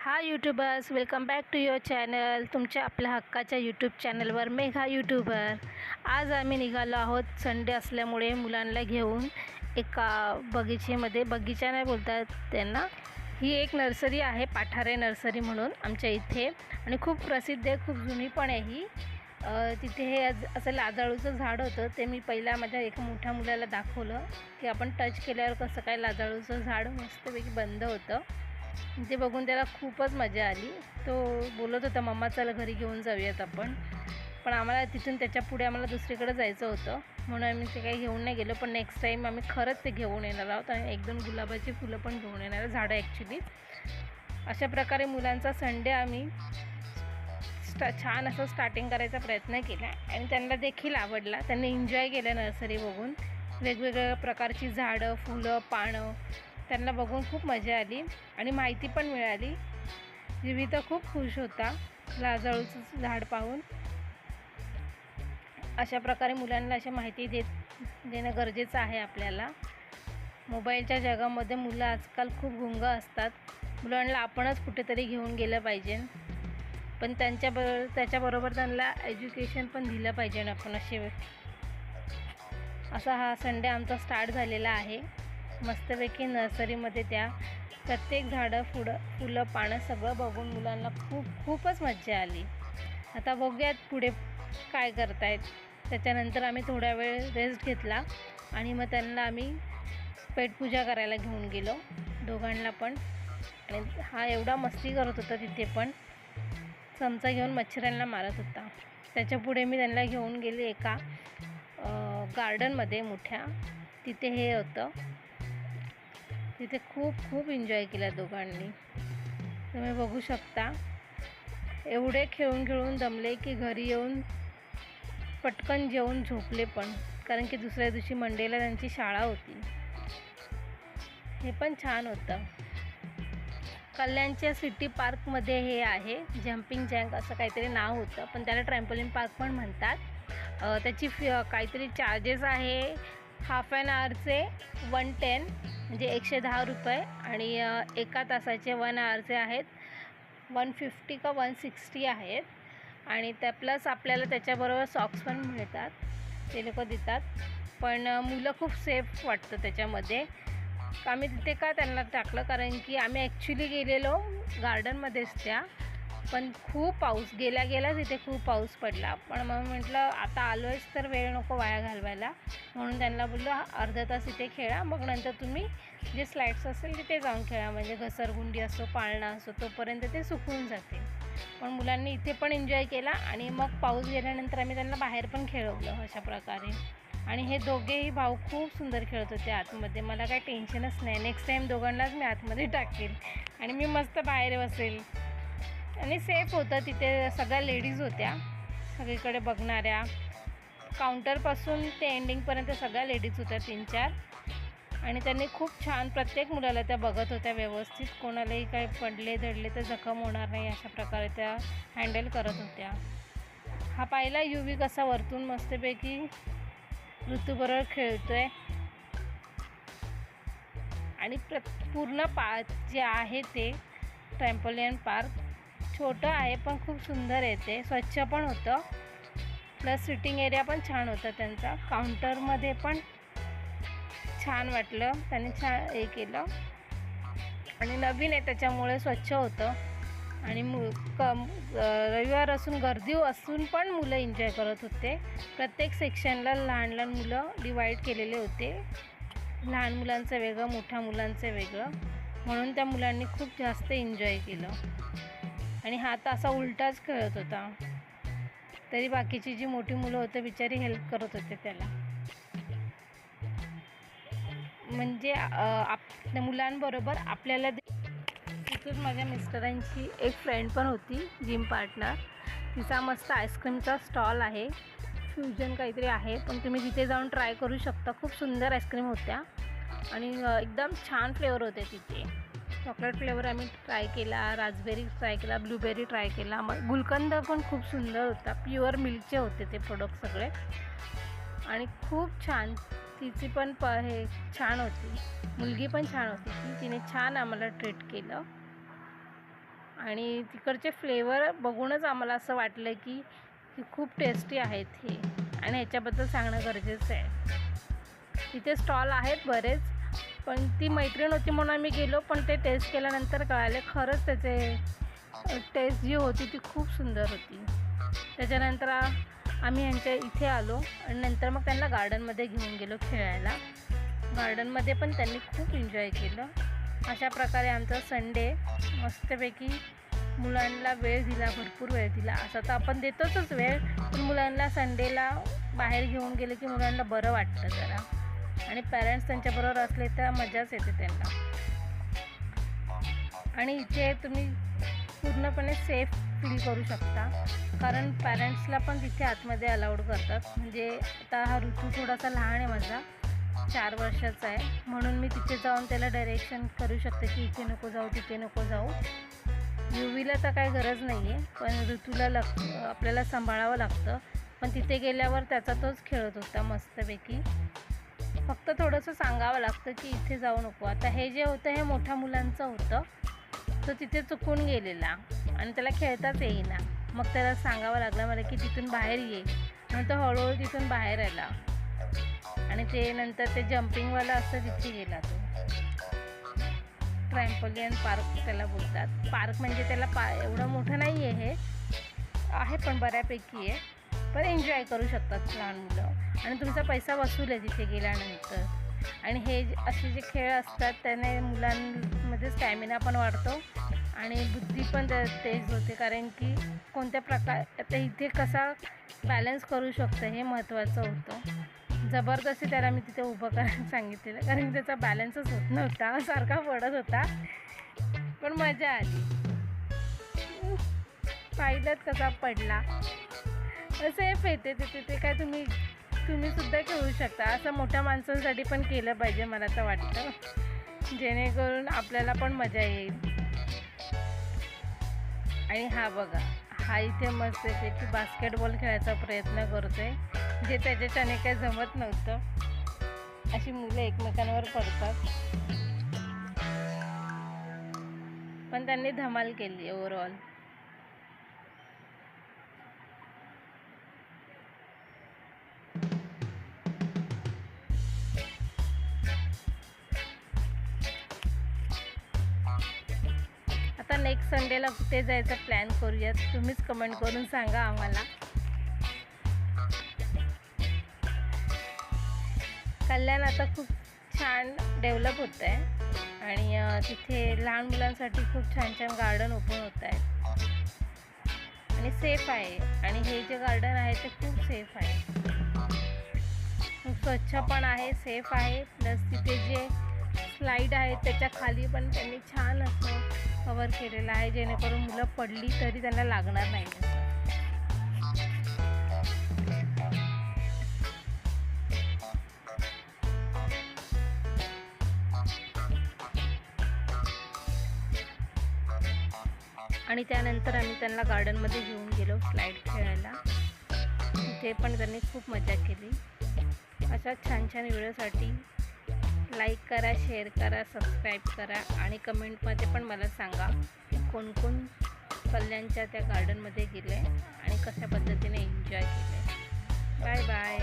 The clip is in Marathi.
हा YouTubers, welcome back to your channel. तुमच्या आपल्या हक्काच्या यूट्यूब चॅनलवर मेघा यूट्यूबर. आज आम्ही निघालो आहोत संडे असल्यामुळे मुलांना घेऊन एका बगीचेमध्ये. बगीचा नाही बोलतात त्यांना, ही एक नर्सरी आहे, पाठारे नर्सरी म्हणून आमच्या इथे, आणि खूप प्रसिद्ध आहे, खूप जुनी पण आहे ही. तिथे हे असं लाजाळूचं झाड होतं. ते मी पहिला माझ्या एका मोठ्या मुलाला दाखवलं की आपण टच केल्यावर कसं काय लाजाळूचं झाड मस्तपैकी बंद होतं. ते बघून त्याला खूपच मजा आली. तो बोलत होता, मम्मा चला घरी घेऊन जाऊयात आपण. पण आम्हाला तिथून त्याच्या पुढे आम्हाला दुसरीकडे जायचं होतं, म्हणून आम्ही ते काही घेऊन नाही गेलो. पण नेक्स्ट टाईम आम्ही खरंच ते घेऊन येणार आहोत, आणि एक दोन गुलाबाची फुलं पण घेऊन येणार आहे, झाडं ॲक्च्युली. अशा प्रकारे मुलांचा संडे आम्ही छान असं स्टार्टिंग करायचा प्रयत्न केला, आणि त्यांना देखील आवडला. त्यांनी एन्जॉय केलं नर्सरी बघून. वेगवेगळ्या प्रकारची झाडं, फुलं, पानं त्यांना बघून खूप मजा आली, आणि माहिती पण मिळाली. जीवी तर खूप खुश होता लाजाळूचं झाड पाहून. अशा प्रकारे मुलांना अशी माहिती देणं गरजेचं आहे आपल्याला. मोबाईलच्या जगामध्ये मुलं आजकाल खूप गुंग असतात. मुलांना आपणच कुठेतरी घेऊन गेलं पाहिजे, पण त्याच्याबरोबर त्यांना एज्युकेशन पण दिलं पाहिजे आपण. असा हा संडे आमचा स्टार्ट झालेला आहे. मस्तपैकी नर्सरीमध्ये त्या प्रत्येक झाडं, फुलं, पानं सगळं बघून मुलांना खूपच मजा आली. आता बघूयात पुढे काय करतायत. त्याच्यानंतर आम्ही थोडा वेळ रेस्ट घेतला, आणि मग त्यांना आम्ही पेटपूजा करायला घेऊन गेलो, दोघांना पण. आणि हा एवढा मस्ती करत होता, तिथे पण चमचा घेऊन मच्छरांना मारत होता. त्याच्यापुढे मी त्यांना घेऊन गेले एका गार्डनमध्ये मोठ्या. तिथे हे होतं, तिथे खूप एन्जॉय केला दोघांनी. तुम्ही बघू शकता, एवढे खेळून दमले की घरी येऊन पटकन जेवून झोपले पण, कारण की दुसऱ्या दिवशी मंडेला त्यांची शाळा होती. हे पण छान होतं. कल्याणच्या सिटी पार्कमध्ये हे आहे, जम्पिंग जॅक असं काहीतरी नाव होतं, पण त्याला ट्रॅम्पोलिन पार्क पण म्हणतात. त्याची काहीतरी चार्जेस आहे हाफ ॲन आवरचे 110, म्हणजे 110 रुपये, आणि एका तासाचे 1 आवरचे आहेत 150 का 160 आहेत. आणि त्या प्लस आपल्याला त्याच्याबरोबर सॉक्स पण मिळतात, ते लोक देतात. पण मुलं खूप सेफ वाटतं त्याच्यामध्ये. आम्ही तिथे का त्यांना टाकलं, कारण की आम्ही ॲक्च्युली गेलेलो गार्डनमध्येच त्या, पण खूप पाऊस, गेल्या तिथे खूप पाऊस पडला. पण मग म्हटलं आता आलो आहेस तर वेळ नको वाया घालवायला, म्हणून त्यांना बोललो अर्धा तास इथे खेळा, मग नंतर तुम्ही जे स्लाईड्स असेल तिथे जाऊन खेळा, म्हणजे घसरगुंडी असो, पाळणा असो, तोपर्यंत ते सुकून जाते. पण मुलांनी इथे पण एन्जॉय केला, आणि मग पाऊस गेल्यानंतर आम्ही त्यांना बाहेर पण खेळवलं अशा प्रकारे. आणि हे दोघेही भाऊ खूप सुंदर खेळत होते आतमध्ये. मला काही टेन्शनच नाही. नेक्स्ट टाईम दोघांनाच मी आतमध्ये टाकेल, आणि मी मस्त बाहेर बसेल. आणि सेफ होतं तिथे. सगळ्या लेडीज होत्या सगळीकडे बघणाऱ्या, काउंटरपासून ते एंडिंगपर्यंत सगळ्या लेडीज होत्या 3-4. आणि त्यांनी खूप छान प्रत्येक मुलाला त्या बघत होत्या व्यवस्थित. कोणालाही काही पडले धडले तर जखम होणार नाही अशा प्रकारे त्या हँडल करत होत्या. हा पाहिला युवी कसा वरतून मस्तपैकी ऋतूबरोबर खेळतोय. आणि पूर्ण पार्क जे आहे ते ट्रॅम्पोलिन पार्क छोटं आहे, पण खूप सुंदर आहे. ते स्वच्छ पण होतं, प्लस सिटिंग एरिया पण छान होता त्यांचा. काउंटरमध्ये पण छान वाटलं, त्यांनी छान हे केलं, आणि नवीन आहे त्याच्यामुळे स्वच्छ होतं. आणि रविवार असून गर्दी असून पण मुलं एन्जॉय करत होते. प्रत्येक सेक्शनला लहान मुलं डिवाईड केलेले होते, लहान मुलांचं वेगळं, मोठ्या मुलांचं वेगळं, म्हणून त्या मुलांनी खूप जास्त एन्जॉय केलं. आणि हा तर असा उलटाच खेळत होता, तरी बाकीची जी मोठी मुलं होते बिचारी हेल्प करत होते त्याला. म्हणजे आपल्या मुलांबरोबर आपल्याला. तिथून माझ्या मिस्टरांची एक फ्रेंड पण होती, जिम पार्टनर. तिचा मस्त आईस्क्रीमचा स्टॉल आहे, फ्युजन काहीतरी आहे, पण तुम्ही तिथे जाऊन ट्राय करू शकता. खूप सुंदर आईस्क्रीम होत्या, आणि एकदम छान फ्लेवर होते तिथे. चॉकलेट फ्लेवर आम्ही ट्राय केला, रास्बेरी ट्राय केला, ब्लूबेरी ट्राय केला. मग गुलकंद पण खूप सुंदर होता, प्युअर मिल्कचे होते ते प्रोडक्ट सगळे, आणि खूप छान. तिची पण हे छान होती, मुलगी पण छान होती. तिने छान आम्हाला ट्रीट केलं. आणि तिकडचे फ्लेवर बघूनच आम्हाला असं वाटलं की खूप टेस्टी आहेत हे, आणि ह्याच्याबद्दल सांगणं गरजेचं आहे. इथे स्टॉल आहेत बरेच, पण ती मैत्रीण होती म्हणून आम्ही गेलो, पण ते टेस्ट केल्यानंतर कळाले खरंच त्याचे टेस्ट जी होती ती खूप सुंदर होती. त्याच्यानंतर आम्ही यांच्या इथे आलो आणि नंतर मग त्यांना गार्डनमध्ये घेऊन गेलो खेळायला. गार्डनमध्ये पण त्यांनी खूप एन्जॉय केलं. अशा प्रकारे आमचा संडे मस्तपैकी मुलांना वेळ दिला, भरपूर वेळ दिला. असं तर आपण देतोच वेळ, पण मुलांना संडेला बाहेर घेऊन गेले की मुलांना बरं वाटतं जरा, आणि पॅरेंट्स त्यांच्याबरोबर असले तर मजाच येते त्यांना. आणि इथे तुम्ही पूर्णपणे सेफ फील करू शकता, कारण पॅरेंट्सला पण तिथे आतमध्ये अलाउड करतात. म्हणजे आता हा ऋतू थोडासा लहान आहे माझा, 4 वर्षाचा आहे, म्हणून मी तिथे जाऊन त्याला डायरेक्शन करू शकते की इथे नको जाऊ, तिथे नको जाऊ. युवीला तर काही गरज नाही आहे, पण ऋतूला आपल्याला सांभाळावं लागतं. पण तिथे गेल्यावर त्याचा तोच खेळत होता मस्तपैकी. फक्त थोडंसं सांगावं लागतं की इथे जाऊ नको. आता हे जे होतं हे मोठ्या मुलांचं होतं, तो तिथे चुकून गेलेला आणि त्याला खेळताच येईना. मग त्याला सांगावं लागलं मला की तिथून बाहेर ये, म्हणून तो हळूहळू तिथून बाहेर आला. आणि ते नंतर ते जम्पिंगवाला असतं तिथे गेला तो. ट्रॅम्पोलियन पार्क त्याला बोलतात. पार्क म्हणजे त्याला एवढं मोठं नाही आहे, हे आहे पण बऱ्यापैकी आहे, पण एन्जॉय करू शकतात लहान मुलं. आणि तुमचा पैसा वसूल आहे तिथे गेल्यानंतर. आणि हे असे जे खेळ असतात त्याने मुलांमध्ये स्टॅमिना पण वाढतो आणि बुद्धी पण तेज होते, कारण की कोणत्या प्रकार आता इथे कसा बॅलन्स करू शकतं हे महत्त्वाचं होतं. जबरदस्ती त्याला मी तिथे उभं करायला सांगितलेलं, कारण की त्याचा बॅलन्सच होत नव्हता, सारखा पडत होता. पण मजा आली. पाहिलं कसा पडला. सेफ येते तिथे काय तुम्ही सुद्धा खेळू शकता. असं मोठ्या माणसांसाठी पण केलं पाहिजे मला तर वाटतं, जेणेकरून आपल्याला पण मजा येईल. आणि हा बघा, हा इथे मस्त आहे की बास्केटबॉल खेळायचा प्रयत्न करतोय, जे त्याच्याने काही जमत नव्हतं. अशी मुलं एकमेकांवर पडतात, पण त्यांनी धमाल केली ओव्हरऑल. आता नेक्स्ट संडेला कुठे जायचा प्लॅन करूयात, तुम्हीच कमेंट करून सांगा आम्हाला. कल्याण आता खूप छान डेव्हलप होत आहे आणि तिथे लहान मुलांसाठी खूप छान छान गार्डन ओपन होत आहे आणि सेफ आहे. आणि हे जे गार्डन आहे ते खूप सेफ आहे, खूप स्वच्छ पण आहे, सेफ आहे. प्लस तिथे जे स्लाईड आहे त्याच्या खाली पण त्यांनी छान असं कवर केलेलं आहे, जेणेकरून मुलं पडली तरी त्यांना लागणार नाही. आणि त्यानंतर आम्ही त्यांना गार्डनमध्ये घेऊन गेलो स्लाईड खेळायला. तिथे पण त्यांनी खूप मजा केली. अशा छान छान व्हिडिओसाठी लाईक करा, शेअर करा, सबस्क्राईब करा आणि कमेंटमध्ये पण मला सांगा कोण कोण कल्याणच्या त्या गार्डनमध्ये गेले आणि कशा पद्धतीने एन्जॉय केले. Bye bye.